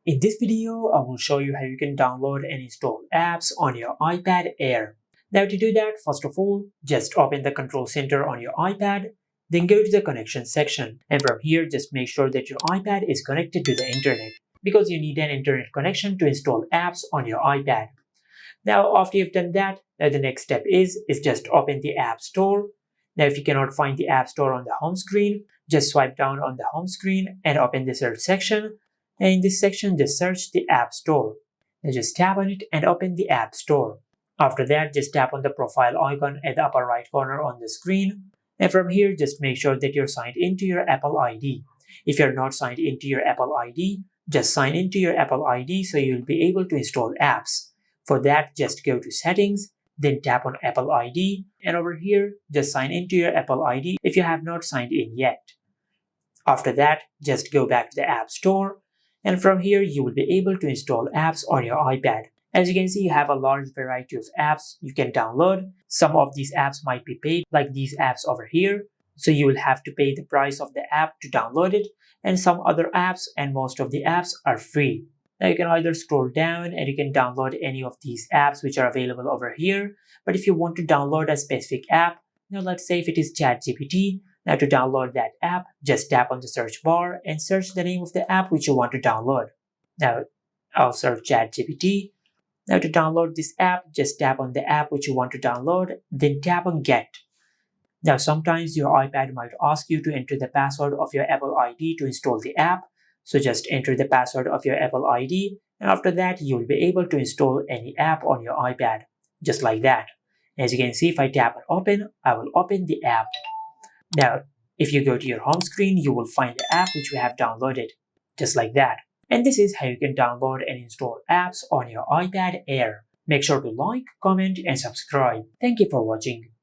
In this video, I will show you how you can download and install apps on your iPad Air. Now to do that, first of all, just open the control center on your iPad, then go to the connection section. And from here, just make sure that your iPad is connected to the internet because you need an internet connection to install apps on your iPad. Now, after you've done that, the next step is just open the App Store. Now, if you cannot find the App Store on the home screen, just swipe down on the home screen and open the search section. And in this section, just search the App Store. Now, just tap on it and open the App Store. After that, just tap on the profile icon at the upper right corner on the screen. And from here, just make sure that you're signed into your Apple ID. If you're not signed into your Apple ID, just sign into your Apple ID so you'll be able to install apps. For that, just go to Settings, then tap on Apple ID, and over here, just sign into your Apple ID if you have not signed in yet. After that, just go back to the App Store, and from here, you will be able to install apps on your iPad. As you can see, you have a large variety of apps you can download. Some of these apps might be paid, like these apps over here, so you will have to pay the price of the app to download it, and some other apps and most of the apps are free. Now you can either scroll down and you can download any of these apps which are available over here. But if you want to download a specific app, now let's say if it is ChatGPT, now to download that app, just tap on the search bar and search the name of the app which you want to download. Now I'll search ChatGPT. Now to download this app, just tap on the app which you want to download, then tap on Get. Now sometimes your iPad might ask you to enter the password of your Apple ID to install the app. So just enter the password of your Apple ID, and after that you will be able to install any app on your iPad, just like that. As you can see, if I tap on open, I will open the app. Now, if you go to your home screen, you will find the app which we have downloaded, just like that. And this is how you can download and install apps on your iPad Air. Make sure to like, comment, and subscribe. Thank you for watching.